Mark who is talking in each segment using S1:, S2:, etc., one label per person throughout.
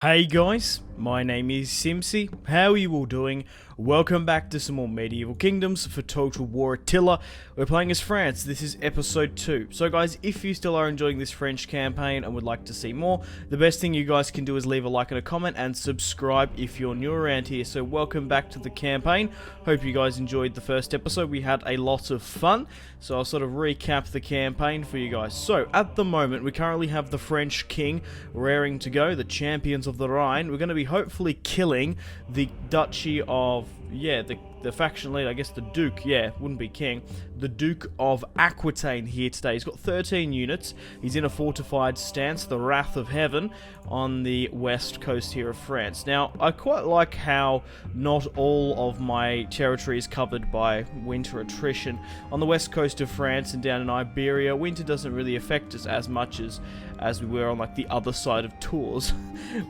S1: Hey guys, my name is Simpzy. How are you all doing? Welcome back to some more Medieval Kingdoms for Total War Attila. We're playing as France. This is episode 2. So guys, if you still are enjoying this French campaign and would like to see more, the best thing you guys can do is leave a like and a comment and subscribe if you're new around here. So welcome back to the campaign. Hope you guys enjoyed the first episode. We had a lot of fun. So I'll sort of recap the campaign for you guys. So at the moment, we currently have the French king raring to go, the champions of the Rhine. We're going to be hopefully killing the Duchy of, the faction leader, I guess the Duke, wouldn't be king, the Duke of Aquitaine here today. He's got 13 units, he's in a fortified stance, the Wrath of Heaven, on the west coast here of France. Now, I quite like how not all of my territory is covered by winter attrition. On the west coast of France and down in Iberia, winter doesn't really affect us as much as we were on like the other side of Tours,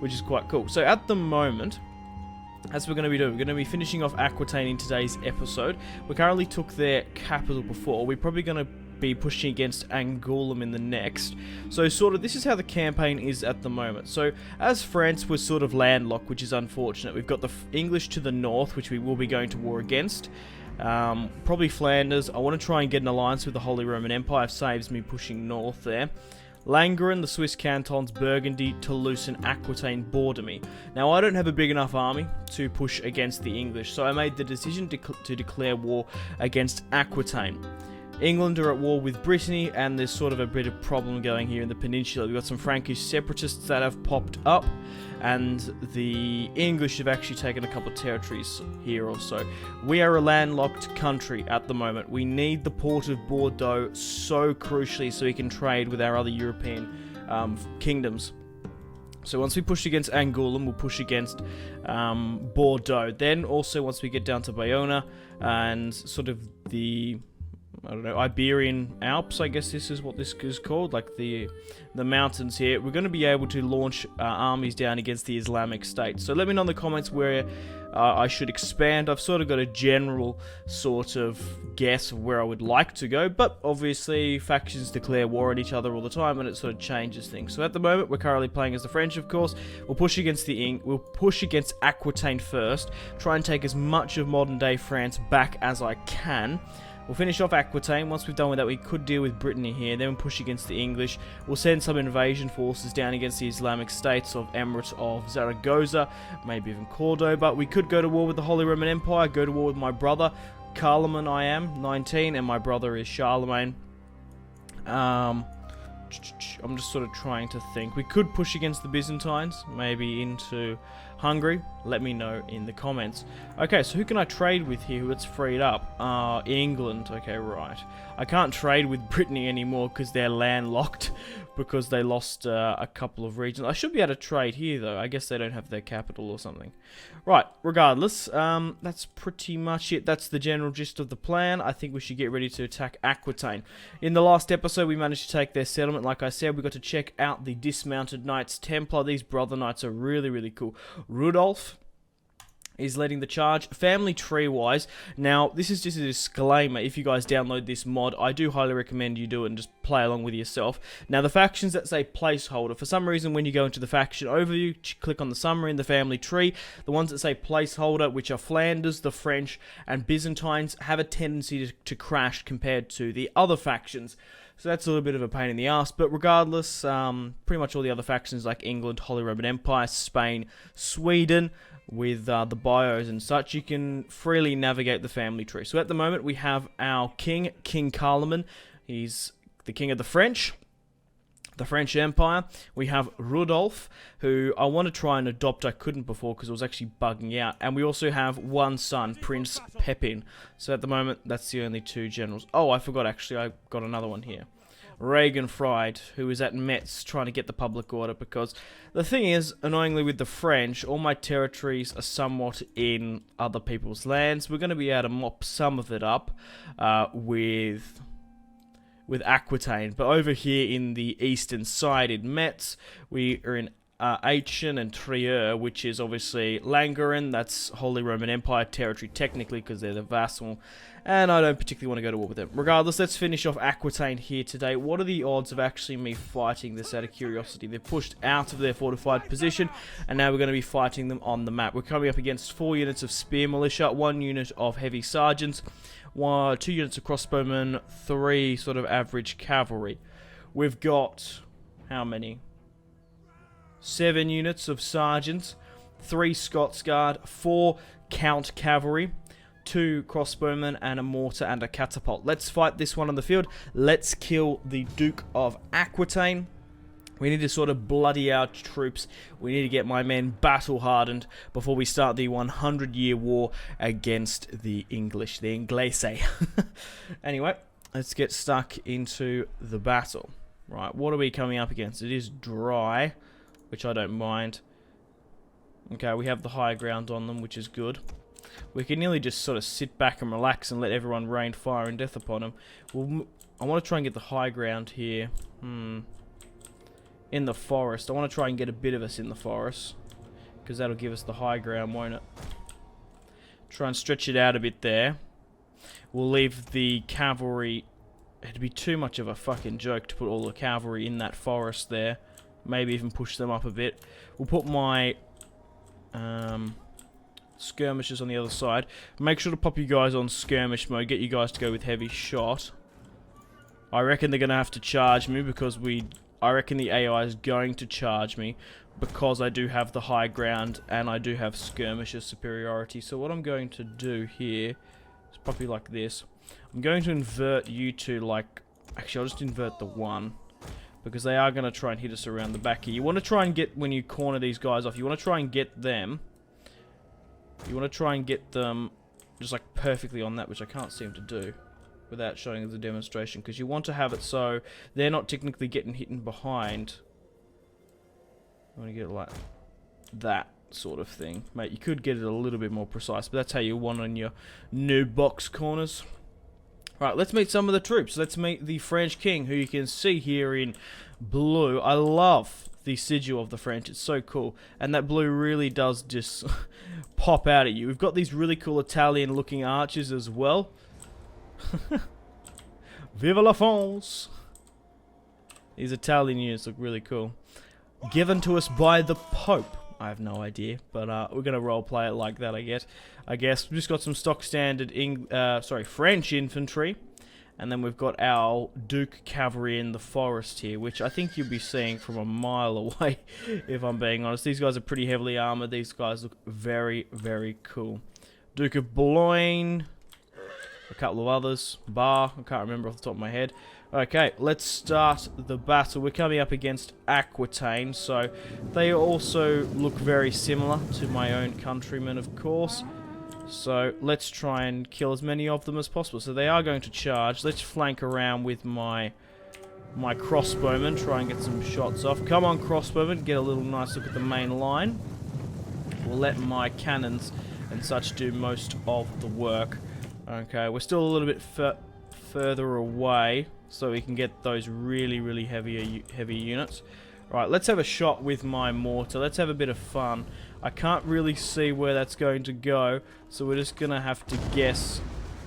S1: which is quite cool. So at the moment, as we're going to be doing, we're going to be finishing off Aquitaine in today's episode. We currently took their capital before. We're probably going to be pushing against Angoulême in the next. So sort of this is how the campaign is at the moment. So as France was sort of landlocked, which is unfortunate, we've got the English to the north, which we will be going to war against. Probably Flanders. I want to try and get an alliance with the Holy Roman Empire. It saves me pushing north there. Langren, the Swiss cantons, Burgundy, Toulouse, and Aquitaine border me. Now, I don't have a big enough army to push against the English, so I made the decision to declare war against Aquitaine. England are at war with Brittany, and there's sort of a bit of problem going here in the peninsula. We've got some Frankish separatists that have popped up, and the English have actually taken a couple of territories here also. We are a landlocked country at the moment. We need the port of Bordeaux so crucially so we can trade with our other European kingdoms. So once we push against Angoulême, we'll push against Bordeaux. Then also once we get down to Bayona and sort of the Iberian Alps, I guess this is what this is called, like the mountains here, we're going to be able to launch armies down against the Islamic State. So let me know in the comments where I should expand. I've sort of got a general sort of guess of where I would like to go, but obviously factions declare war on each other all the time and it sort of changes things. So at the moment we're currently playing as the French, of course. We'll push against we'll push against Aquitaine first, try and take as much of modern day France back as I can. We'll finish off Aquitaine. Once we've done with that, we could deal with Brittany here. Then we'll push against the English. We'll send some invasion forces down against the Islamic states of Emirate of Zaragoza, maybe even Cordoba. We could go to war with the Holy Roman Empire, go to war with my brother, Carloman I am, 19, and my brother is Charlemagne. I'm just sort of trying to think. We could push against the Byzantines, maybe into Hungary. Let me know in the comments. Okay, so who can I trade with here who it's freed up? England. Okay, right. I can't trade with Brittany anymore because they're landlocked because they lost a couple of regions. I should be able to trade here though. I guess they don't have their capital or something. Right, regardless, that's pretty much it. That's the general gist of the plan. I think we should get ready to attack Aquitaine. In the last episode, we managed to take their settlement. Like I said, we got to check out the dismounted Knights Templar. These brother knights are really, really cool. Rudolph is leading the charge. Family tree wise, now this is just a disclaimer. If you guys download this mod, I do highly recommend you do it and just play along with yourself. Now the factions that say placeholder, for some reason when you go into the faction overview, click on the summary in the family tree, the ones that say placeholder, which are Flanders, the French, and Byzantines, have a tendency to crash compared to the other factions. So that's a little bit of a pain in the ass, but regardless, pretty much all the other factions like England, Holy Roman Empire, Spain, Sweden, with the bios and such, you can freely navigate the family tree. So at the moment we have our king, King Carloman. He's the king of the French Empire. We have Rudolph, who I want to try and adopt. I couldn't before because it was actually bugging out. And we also have one son, Prince Pepin. So at the moment, that's the only two generals. Oh, I forgot actually, I got another one here. Reorganizing, who is at Metz trying to get the public order, because the thing is, annoyingly with the French, all my territories are somewhat in other people's lands. We're going to be able to mop some of it up with Aquitaine, but over here in the eastern side in Metz, we are in Aachen and Trier, which is obviously Langeren. That's Holy Roman Empire territory technically because they're the vassal. And I don't particularly want to go to war with them. Regardless, let's finish off Aquitaine here today. What are the odds of actually me fighting this out of curiosity? They're pushed out of their fortified position, and now we're going to be fighting them on the map. We're coming up against 4 units of spear militia, 1 unit of heavy sergeants, 2 units of crossbowmen, 3 sort of average cavalry. We've got, how many? 7 units of sergeants, 3 Scots Guard, 4 Count Cavalry, 2 crossbowmen, and a mortar and a catapult. Let's fight this one on the field. Let's kill the Duke of Aquitaine. We need to sort of bloody our troops. We need to get my men battle hardened before we start the 100-year war against the English, the Inglese. Anyway, let's get stuck into the battle. Right, what are we coming up against? It is dry, which I don't mind. Okay, we have the high ground on them, which is good. We can nearly just sort of sit back and relax and let everyone rain fire and death upon them. I want to try and get the high ground here. In the forest. I want to try and get a bit of us in the forest, because that'll give us the high ground, won't it? Try and stretch it out a bit there. We'll leave the cavalry... It'd be too much of a fucking joke to put all the cavalry in that forest there. Maybe even push them up a bit. We'll put my... skirmishers on the other side. Make sure to pop you guys on skirmish mode. Get you guys to go with heavy shot. I reckon they're going to have to charge me because I reckon the AI is going to charge me because I do have the high ground and I do have skirmisher superiority. So what I'm going to do here is probably like this. I'm going to invert you to like... Actually, I'll just invert the 1. Because they are going to try and hit us around the back here. You want to try and get, when you corner these guys off, you want to try and get them... You want to try and get them just like perfectly on that, which I can't seem to do without showing the demonstration, because you want to have it so they're not technically getting hit in behind. You want to get it like that sort of thing. Mate, you could get it a little bit more precise, but that's how you want on your new box corners. Right, let's meet some of the troops. Let's meet the French king, who you can see here in blue. I love the sigil of the French. It's so cool. And that blue really does just pop out at you. We've got these really cool Italian looking archers as well. Vive la France! These Italian units look really cool. Given to us by the Pope. I have no idea, but we're going to roleplay it like that, I guess. We've just got some stock standard French infantry. And then we've got our Duke cavalry in the forest here, which I think you'll be seeing from a mile away, if I'm being honest. These guys are pretty heavily armored. These guys look very, very cool. Duke of Boulogne, a couple of others. Bar, I can't remember off the top of my head. Okay, let's start the battle. We're coming up against Aquitaine, so they also look very similar to my own countrymen, of course. So let's try and kill as many of them as possible. So they are going to charge. Let's flank around with my crossbowmen. Try and get some shots off. Come on, crossbowmen. Get a little nice look at the main line. We'll let my cannons and such do most of the work. Okay, we're still a little bit further away, so we can get those really, really heavy units. Right, let's have a shot with my mortar. Let's have a bit of fun. I can't really see where that's going to go, so we're just going to have to guess.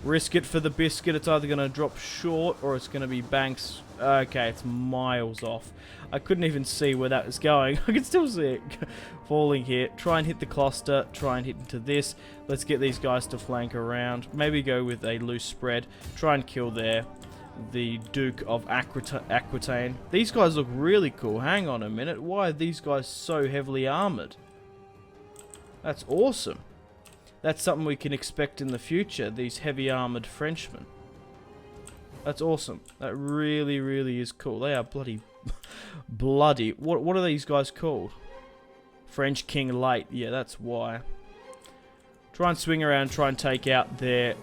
S1: Risk it for the biscuit. It's either going to drop short or it's going to be banks. Okay, it's miles off. I couldn't even see where that was going. I can still see it falling here. Try and hit the cluster. Try and hit into this. Let's get these guys to flank around. Maybe go with a loose spread. Try and kill there. The Duke of Aquitaine. These guys look really cool. Hang on a minute. Why are these guys so heavily armored? That's awesome. That's something we can expect in the future. These heavy armored Frenchmen. That's awesome. That really, really is cool. They are bloody... bloody. What are these guys called? French King Late. Yeah, that's why. Try and swing around. Try and take out the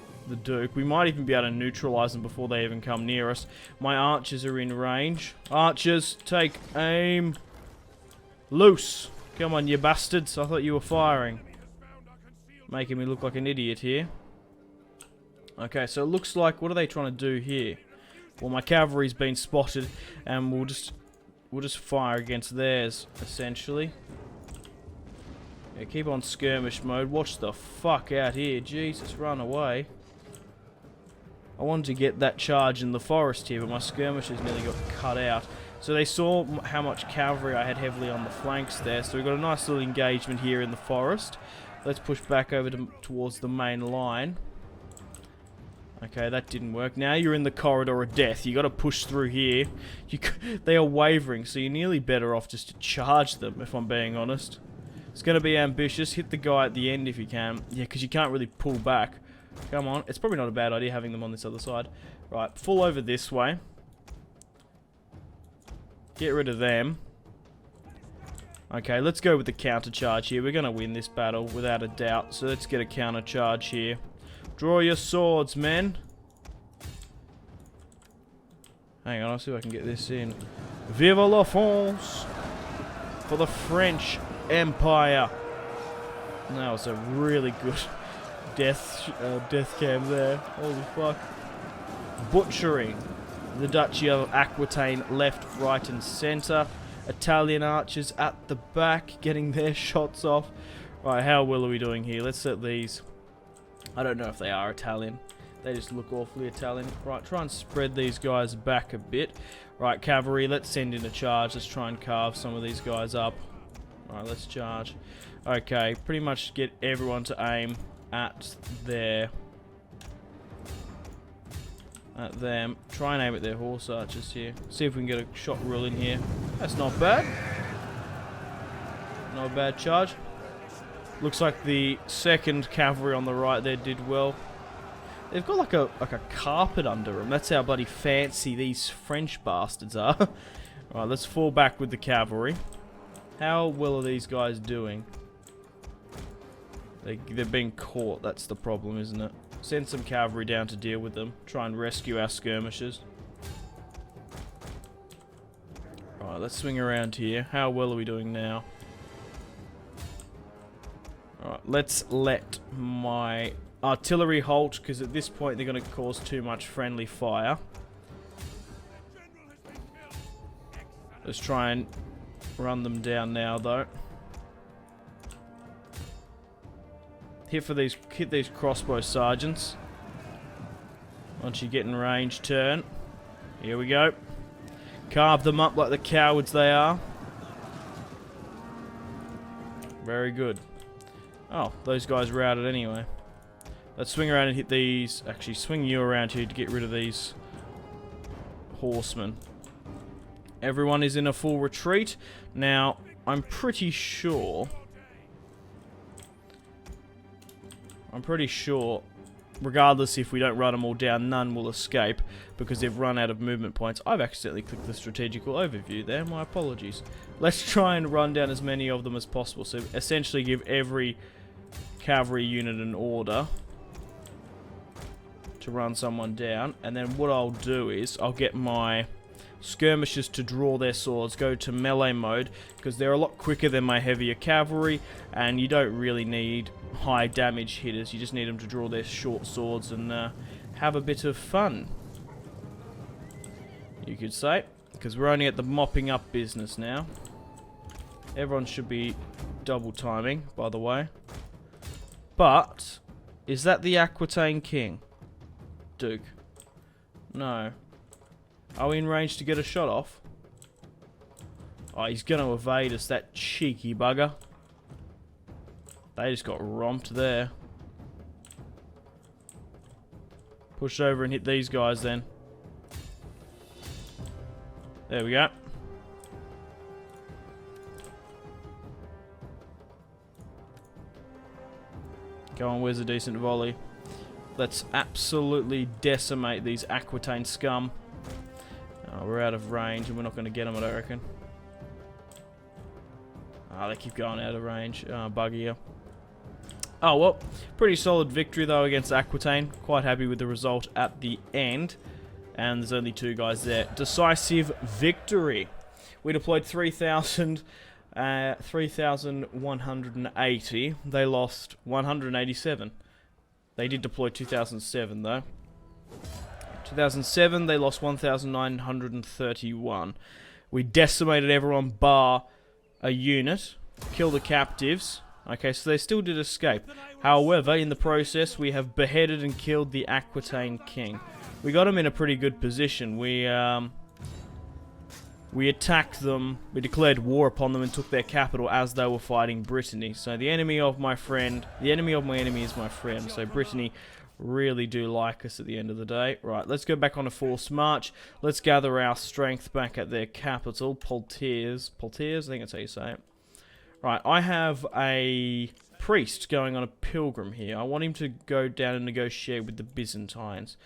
S1: Duke. We might even be able to neutralize them before they even come near us. My archers are in range. Archers, take aim. Loose. Come on, you bastards. I thought you were firing. Making me look like an idiot here. Okay, so it looks like... What are they trying to do here? Well, my cavalry's been spotted, and we'll just we'll just fire against theirs, essentially. Yeah, keep on skirmish mode. Watch the fuck out here. Jesus, run away. I wanted to get that charge in the forest here, but my skirmishers nearly got cut out. So they saw how much cavalry I had heavily on the flanks there. So we've got a nice little engagement here in the forest. Let's push back over towards the main line. Okay, that didn't work. Now you're in the corridor of death. You got to push through here. They are wavering, so you're nearly better off just to charge them, if I'm being honest. It's going to be ambitious. Hit the guy at the end if you can. Yeah, because you can't really pull back. Come on. It's probably not a bad idea having them on this other side. Right, full over this way. Get rid of them. Okay, let's go with the counter charge here. We're going to win this battle without a doubt. So let's get a counter charge here. Draw your swords, men. Hang on, I'll see if I can get this in. Vive la France! For the French Empire. That was a really good death cam there. Holy fuck. Butchering. The Duchy of Aquitaine left, right and centre. Italian archers at the back getting their shots off. Right, how well are we doing here? Let's set these. I don't know if they are Italian. They just look awfully Italian. Right, try and spread these guys back a bit. Right, cavalry, let's send in a charge. Let's try and carve some of these guys up. Right, let's charge. Okay, pretty much get everyone to aim at them. Try and aim at their horse archers here. See if we can get a shot rule in here. That's not bad. Not a bad charge. Looks like the second cavalry on the right there did well. They've got like a carpet under them. That's how bloody fancy these French bastards are. Right, let's fall back with the cavalry. How well are these guys doing? They're being caught. That's the problem, isn't it? Send some cavalry down to deal with them. Try and rescue our skirmishers. Right, let's swing around here. How well are we doing now? Alright, let's let my artillery halt, because at this point they're going to cause too much friendly fire. Let's try and run them down now, though. Hit these crossbow sergeants. Once you get in range, turn. Here we go. Carve them up like the cowards they are. Very good. Oh, those guys routed anyway. Let's swing around and hit these. Actually, swing you around here to get rid of these horsemen. Everyone is in a full retreat. Now, I'm pretty sure, regardless if we don't run them all down, none will escape because they've run out of movement points. I've accidentally clicked the strategical overview there. My apologies. Let's try and run down as many of them as possible. So essentially give every cavalry unit an order to run someone down. And then what I'll do is I'll get my skirmishers to draw their swords, go to melee mode, because they're a lot quicker than my heavier cavalry, and you don't really need high damage hitters. You just need them to draw their short swords and have a bit of fun, you could say, because we're only at the mopping up business now. Everyone should be double timing, by the way. But is that the Aquitaine king? Duke? No. Are we in range to get a shot off? Oh, he's going to evade us, that cheeky bugger. They just got romped there. Push over and hit these guys then. There we go. Go on, where's a decent volley? Let's absolutely decimate these Aquitaine scum. Oh, we're out of range and we're not going to get them, I don't reckon. They keep going out of range. Buggier. Oh, well, pretty solid victory, though, against Aquitaine. Quite happy with the result at the end. And there's only two guys there. Decisive victory. We deployed 3,180. They lost 187. They did deploy 2007, though. 2007, they lost 1,931. We decimated everyone bar a unit. Kill the captives. Okay, so they still did escape. However, in the process, we have beheaded and killed the Aquitaine king. We got him in a pretty good position. We attacked them, we declared war upon them and took their capital as they were fighting Brittany. So the enemy of my enemy is my friend. So Brittany really do like us at the end of the day. Right, let's go back on a forced march. Let's gather our strength back at their capital, Poitiers. Poitiers, I think that's how you say it. Right, I have a priest going on a pilgrim here. I want him to go down and negotiate with the Byzantines.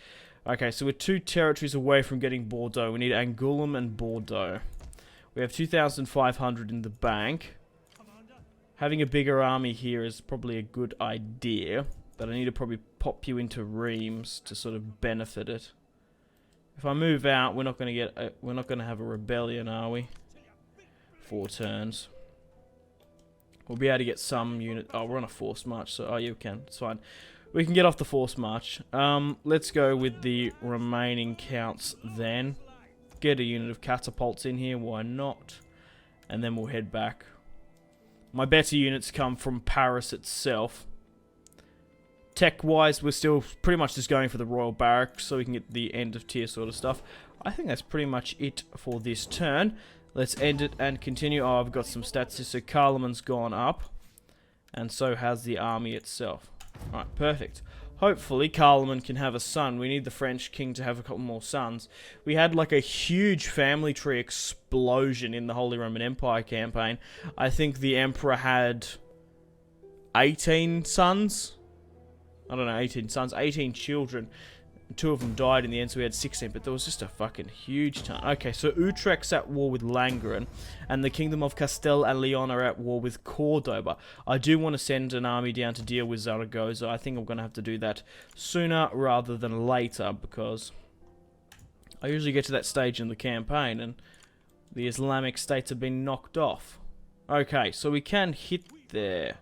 S1: Okay, so we're 2 territories away from getting Bordeaux. We need Angoulême and Bordeaux. We have 2,500 in the bank. Having a bigger army here is probably a good idea, but I need to probably pop you into Reims to sort of benefit it. If I move out, we're not going to have a rebellion, are we? 4 turns. We'll be able to get some unit. Oh, we're on a forced march, so you can. It's fine. We can get off the forced march. Let's go with the remaining counts then. Get a unit of catapults in here, why not? And then we'll head back. My better units come from Paris itself. Tech-wise, we're still pretty much just going for the Royal Barracks, so we can get the end of tier sort of stuff. I think that's pretty much it for this turn. Let's end it and continue. Oh, I've got some stats here. So Carloman's gone up. And so has the army itself. Alright, perfect. Hopefully Carloman can have a son. We need the French king to have a couple more sons. We had like a huge family tree explosion in the Holy Roman Empire campaign. I think the emperor had 18 sons. I don't know, 18 sons, 18 children. 2 of them died in the end, so we had 16, but there was just a fucking huge ton. Okay, so Utrecht's at war with Langeren, and the Kingdom of Castile and Leon are at war with Cordoba. I do want to send an army down to deal with Zaragoza. I think I'm going to have to do that sooner rather than later, because I usually get to that stage in the campaign, and the Islamic states have been knocked off. Okay, so we can hit there.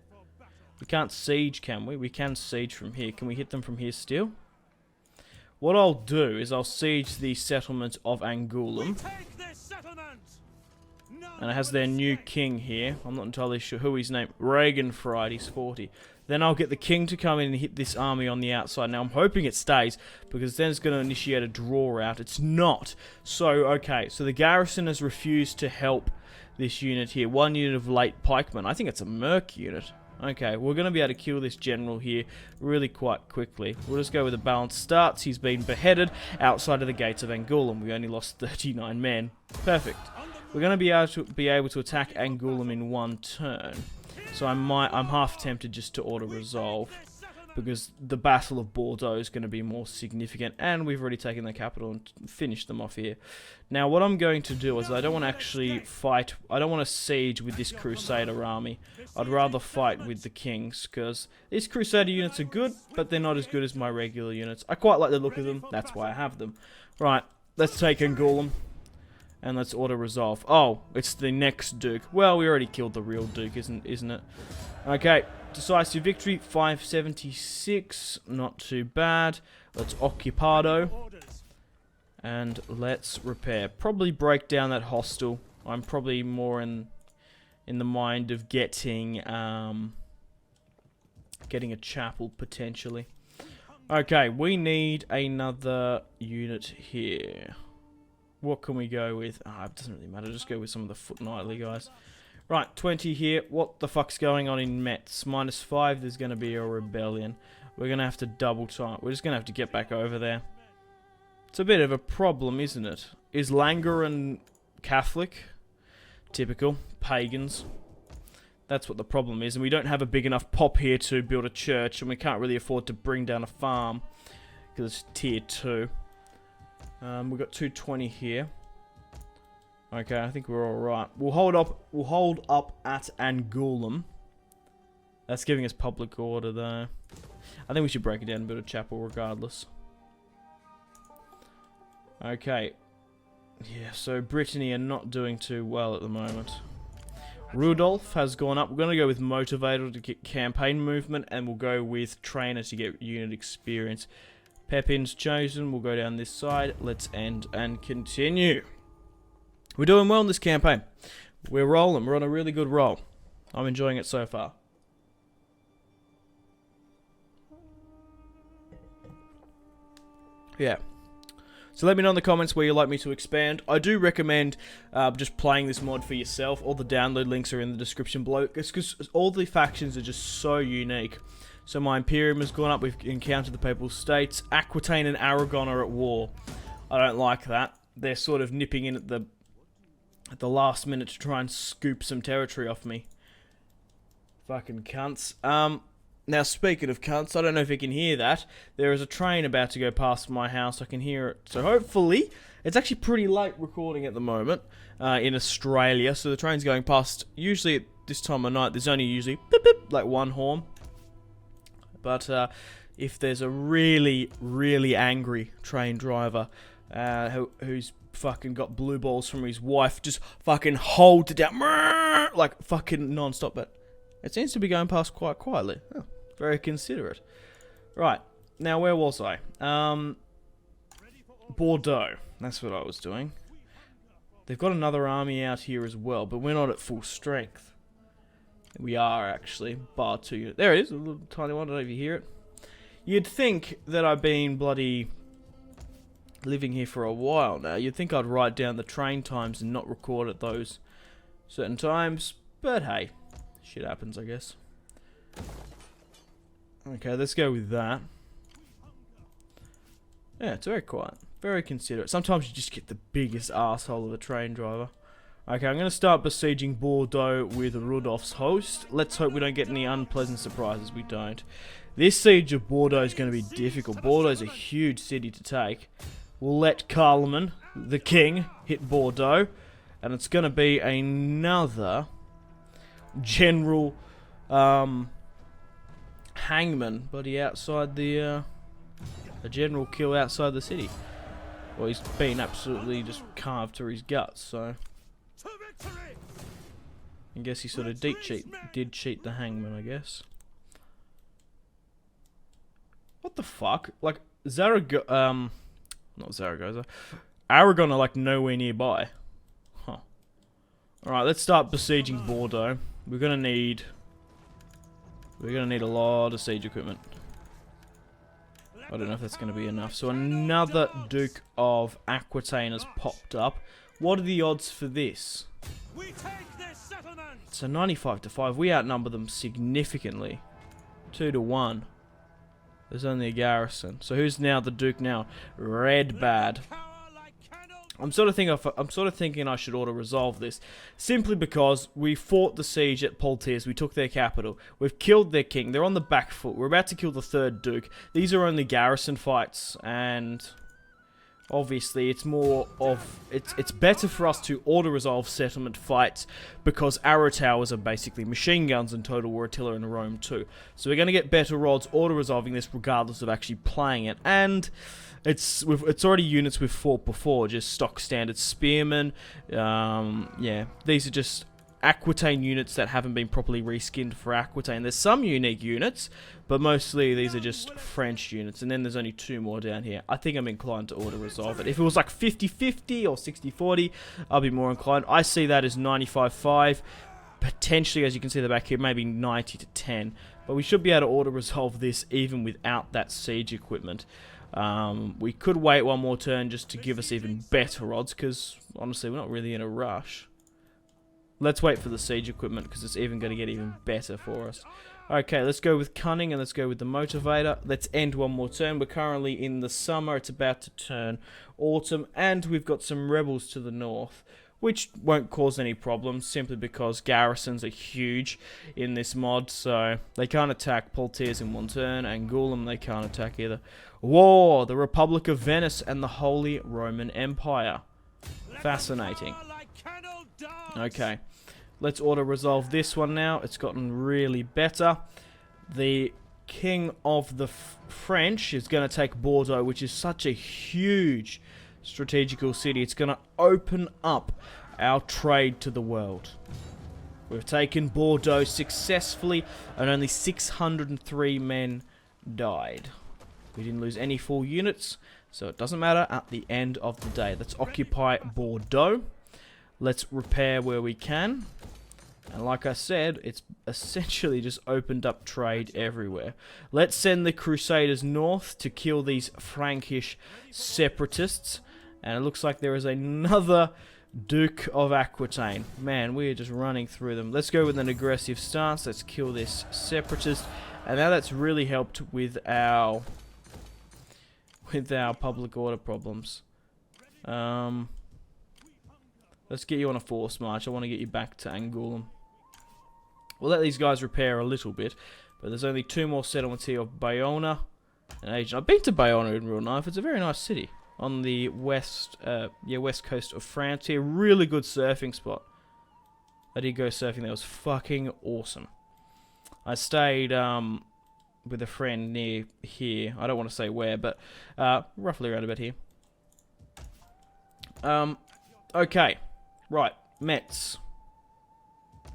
S1: We can't siege, can we? We can siege from here. Can we hit them from here still? What I'll do is I'll siege the settlement of Angoulême. And it has their new king here. I'm not entirely sure who he's named. Reorganizing, he's 40. Then I'll get the king to come in and hit this army on the outside. Now I'm hoping it stays, because then it's going to initiate a draw out. It's not. So, okay. So the garrison has refused to help this unit here. 1 unit of late pikemen. I think it's a merc unit. Okay, we're going to be able to kill this general here really quite quickly. We'll just go with a balanced start. He's been beheaded outside of the gates of Angoulême. We only lost 39 men. Perfect. We're going to be able to attack Angoulême in 1 turn. So I'm half tempted just to auto-resolve, because the Battle of Bordeaux is going to be more significant, and we've already taken the capital and finished them off here. Now, what I'm going to do is I don't want to actually fight. I don't want to siege with this Crusader army. I'd rather fight with the kings, because these Crusader units are good, but they're not as good as my regular units. I quite like the look of them. That's why I have them. Right, let's take Angoulême, and let's auto-resolve. Oh, it's the next Duke. Well, we already killed the real Duke, isn't it? Okay. Decisive victory, 576, not too bad. Let's occupado, and let's repair. Probably break down that hostel. I'm probably more in the mind of getting a chapel, potentially. Okay, we need another unit here. What can we go with? It doesn't really matter, just go with some of the foot knightly guys. Right, 20 here. What the fuck's going on in Metz? -5, there's going to be a rebellion. We're going to have to double time. We're just going to have to get back over there. It's a bit of a problem, isn't it? Is Langeren Catholic? Typical. Pagans. That's what the problem is. And we don't have a big enough pop here to build a church. And we can't really afford to bring down a farm, because it's tier 2. We've got 220 here. Okay, I think we're alright. We'll hold up at Angoulême. That's giving us public order, though. I think we should break it down and build a chapel regardless. Okay. Yeah, so Brittany are not doing too well at the moment. Rudolph has gone up. We're going to go with Motivator to get campaign movement, and we'll go with Trainer to get unit experience. Pepin's chosen. We'll go down this side. Let's end and continue. We're doing well in this campaign. We're rolling. We're on a really good roll. I'm enjoying it so far. Yeah. So let me know in the comments where you'd like me to expand. I do recommend just playing this mod for yourself. All the download links are in the description below. It's because all the factions are just so unique. So my Imperium has gone up. We've encountered the Papal States. Aquitaine and Aragon are at war. I don't like that. They're sort of nipping in at the last minute to try and scoop some territory off me. Fucking cunts. Now, speaking of cunts, I don't know if you can hear that. There is a train about to go past my house. I can hear it. So hopefully, it's actually pretty late recording at the moment in Australia. So the train's going past. Usually at this time of night, there's only usually beep, beep, like one horn. But if there's a really, really angry train driver who's fucking got blue balls from his wife, just fucking hold it down. Like fucking non-stop. But it seems to be going past quite quietly. Oh. Very considerate. Right. Now, where was I? Bordeaux. That's what I was doing. They've got another army out here as well, but we're not at full strength. We are, actually. Bar 2. There it is. A little tiny one. I don't know if you hear it. You'd think that I've been bloody living here for a while now. You'd think I'd write down the train times and not record at those certain times. But hey, shit happens, I guess. Okay, let's go with that. Yeah, it's very quiet. Very considerate. Sometimes you just get the biggest asshole of a train driver. Okay, I'm going to start besieging Bordeaux with Rudolph's host. Let's hope we don't get any unpleasant surprises. We don't. This siege of Bordeaux is going to be difficult. Bordeaux is a huge city to take. We'll let Carloman, the king, hit Bordeaux. And it's going to be another general... hangman, buddy, outside the a general kill outside the city. Well, he's been absolutely just carved to his guts, so I guess he sort of did cheat the hangman, I guess. What the fuck? Like not Zaragoza. Aragon are like nowhere nearby. Huh. Alright, let's start besieging Bordeaux. We're gonna need a lot of siege equipment. I don't know if that's going to be enough. So another Duke of Aquitaine has popped up. What are the odds for this? So 95 to 5. We outnumber them significantly. 2 to 1. There's only a garrison. So who's now the Duke now? Red Bad. I'm sort of thinking I should auto-resolve this, simply because we fought the siege at Poitiers, we took their capital, we've killed their king, they're on the back foot, we're about to kill the third duke. These are only garrison fights, and obviously it's more of, it's better for us to auto-resolve settlement fights, because arrow towers are basically machine guns in Total War Attila and Rome too. So we're going to get better rods auto-resolving this regardless of actually playing it, and it's already units we've fought before, just stock standard spearmen. Yeah, these are just Aquitaine units that haven't been properly reskinned for Aquitaine. There's some unique units, but mostly these are just French units, and then there's only 2 more down here. I think I'm inclined to auto-resolve it. If it was like 50-50 or 60-40, I'll be more inclined. I see that as 95-5, potentially, as you can see in the back here, maybe 90-10, but we should be able to auto-resolve this even without that siege equipment. We could wait one more turn just to give us even better odds, because honestly we're not really in a rush. Let's wait for the siege equipment, because it's even going to get even better for us. Okay, let's go with cunning, and let's go with the motivator. Let's end one more turn. We're currently in the summer, it's about to turn autumn, and we've got some rebels to the north, which won't cause any problems, simply because garrisons are huge in this mod, so they can't attack Poitiers in one turn. Angoulême they can't attack either. War, the Republic of Venice and the Holy Roman Empire. Fascinating. Okay, let's auto-resolve this one now. It's gotten really better. The King of the French is going to take Bordeaux, which is such a huge strategical city. It's going to open up our trade to the world. We've taken Bordeaux successfully, and only 603 men died. We didn't lose any full units, so it doesn't matter at the end of the day. Let's occupy Bordeaux. Let's repair where we can. And like I said, it's essentially just opened up trade everywhere. Let's send the Crusaders north to kill these Frankish separatists. And it looks like there is another Duke of Aquitaine. Man, we are just running through them. Let's go with an aggressive stance. Let's kill this separatist. And now that's really helped with our public order problems. Let's get you on a force march. I want to get you back to Angoulême. We'll let these guys repair a little bit, but there's only 2 more settlements here of Bayonne and Agen. I've been to Bayonne in real life. It's a very nice city on the west coast of France here. Really good surfing spot. I did go surfing. That was fucking awesome. I stayed with a friend near here. I don't want to say where, but roughly around about here. Okay. Right. Metz.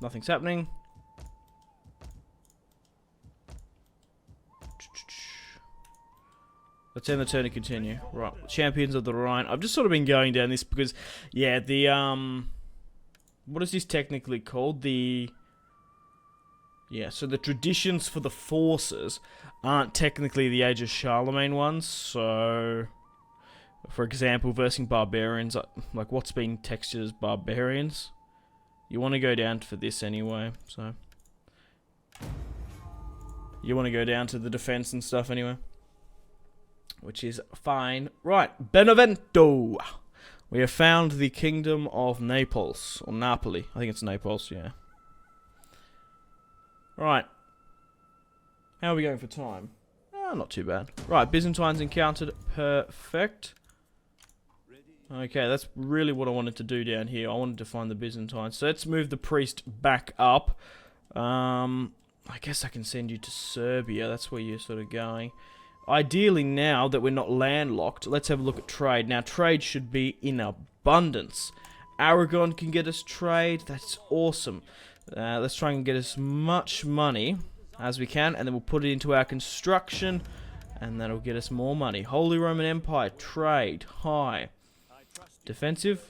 S1: Nothing's happening. Let's end the turn and continue. Right, Champions of the Rhine. I've just sort of been going down this because, yeah, the, what is this technically called? So the traditions for the forces aren't technically the Age of Charlemagne ones, so, for example, versing barbarians, like what's being textured as barbarians, you want to go down for this anyway, so. You want to go down to the defense and stuff anyway. Which is fine. Right, Benevento. We have found the kingdom of Naples, or Napoli. I think it's Naples, yeah. Right. How are we going for time? Not too bad. Right, Byzantines encountered. Perfect. Okay, that's really what I wanted to do down here. I wanted to find the Byzantines. So let's move the priest back up. I guess I can send you to Serbia. That's where you're sort of going. Ideally, now that we're not landlocked, let's have a look at trade. Now, trade should be in abundance. Aragon can get us trade. That's awesome. Let's try and get as much money as we can, and then we'll put it into our construction, and that'll get us more money. Holy Roman Empire, trade, high. Defensive,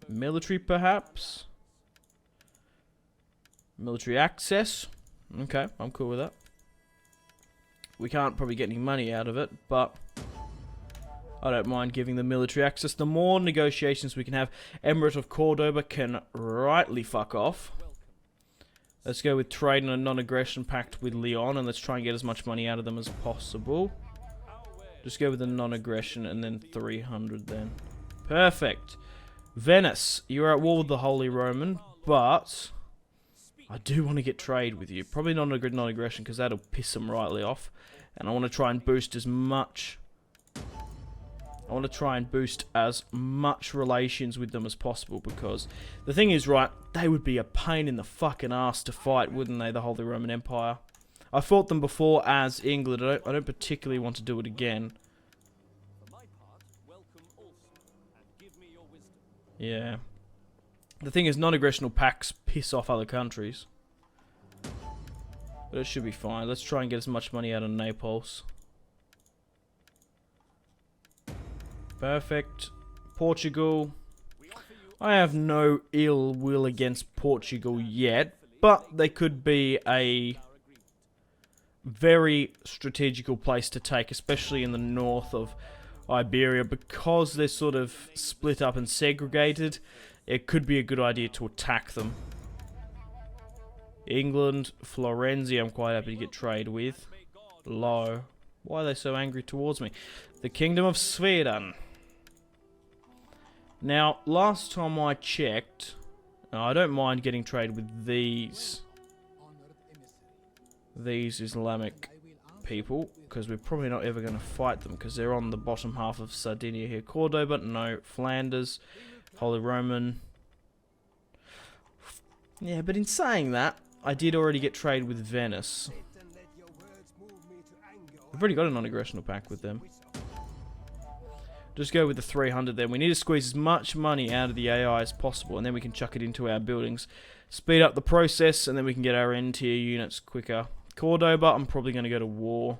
S1: military perhaps. Military access. Okay, I'm cool with that. We can't probably get any money out of it, but I don't mind giving them military access. The more negotiations we can have, Emirate of Cordoba can rightly fuck off. Let's go with trade and a non-aggression pact with Lyon, and let's try and get as much money out of them as possible. Just go with the non-aggression and then 300 then. Perfect. Venice, you're at war with the Holy Roman, but I do want to get trade with you. Probably not a good non-aggression because that'll piss them rightly off. And I want to try and boost as much. I want to try and boost as much relations with them as possible because the thing is, right, they would be a pain in the fucking ass to fight, wouldn't they, the Holy Roman Empire? I fought them before as England. I don't particularly want to do it again. Yeah. The thing is, non-aggressional pacts piss off other countries. But it should be fine. Let's try and get as much money out of Naples. Perfect. Portugal. I have no ill will against Portugal yet, but they could be a very strategical place to take, especially in the north of Iberia, because they're sort of split up and segregated. It could be a good idea to attack them. England, Florenzi, I'm quite happy to get trade with. Low. Why are they so angry towards me? The Kingdom of Sweden. Now, last time I checked, I don't mind getting trade with these Islamic people, because we're probably not ever going to fight them, because they're on the bottom half of Sardinia here. Cordoba, no. Flanders, Holy Roman. Yeah, but in saying that, I did already get trade with Venice. We've already got a non-aggressional pact with them. Just go with the 300 then. We need to squeeze as much money out of the AI as possible, and then we can chuck it into our buildings. Speed up the process, and then we can get our N-tier units quicker. Cordoba, I'm probably going to go to war.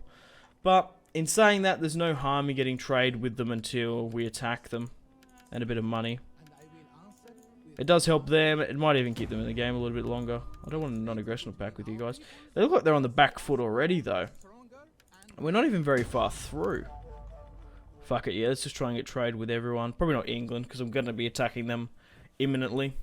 S1: But in saying that, there's no harm in getting trade with them until we attack them. And a bit of money. It does help them. It might even keep them in the game a little bit longer. I don't want a non-aggressional pact with you guys. They look like they're on the back foot already, though. We're not even very far through. Fuck it, yeah, let's just try and get trade with everyone. Probably not England, because I'm going to be attacking them imminently.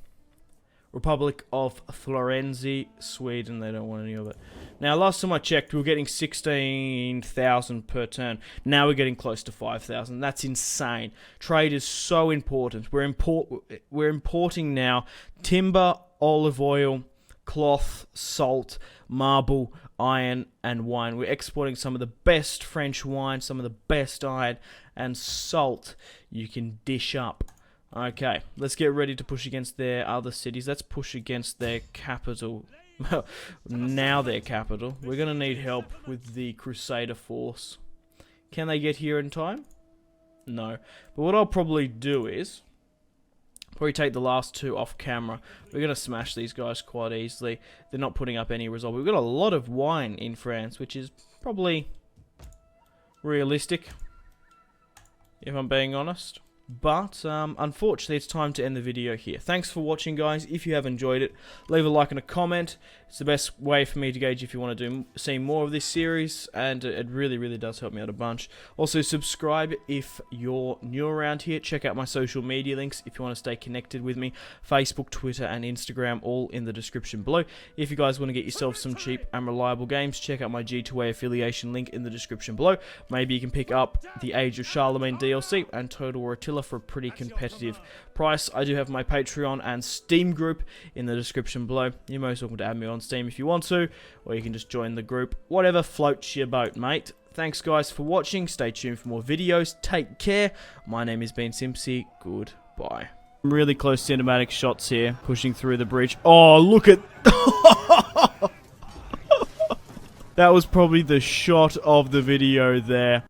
S1: Republic of Florenzi, Sweden, they don't want any of it. Now, last time I checked, we were getting 16,000 per turn. Now we're getting close to 5,000. That's insane. Trade is so important. We're importing now timber, olive oil, cloth, salt, marble, iron, and wine. We're exporting some of the best French wine, some of the best iron, and salt you can dish up. Okay, let's get ready to push against their other cities. Let's push against their capital. Now their capital. We're going to need help with the Crusader force. Can they get here in time? No. But what I'll probably do is probably take the last two off camera. We're going to smash these guys quite easily. They're not putting up any result. We've got a lot of wine in France, which is probably realistic, if I'm being honest. But, unfortunately, it's time to end the video here. Thanks for watching, guys. If you have enjoyed it, leave a like and a comment. It's the best way for me to gauge if you want to see more of this series, and it really, really does help me out a bunch. Also, subscribe if you're new around here. Check out my social media links if you want to stay connected with me. Facebook, Twitter, and Instagram, all in the description below. If you guys want to get yourself some cheap and reliable games, check out my G2A affiliation link in the description below. Maybe you can pick up the Age of Charlemagne DLC and Total War Attila for a pretty competitive price. I do have my Patreon and Steam group in the description below. You're most welcome to add me on Steam if you want to, or you can just join the group. Whatever floats your boat, mate. Thanks, guys, for watching. Stay tuned for more videos. Take care. My name has been Simpzy. Goodbye. Really close cinematic shots here, pushing through the bridge. Oh, look at... That was probably the shot of the video there.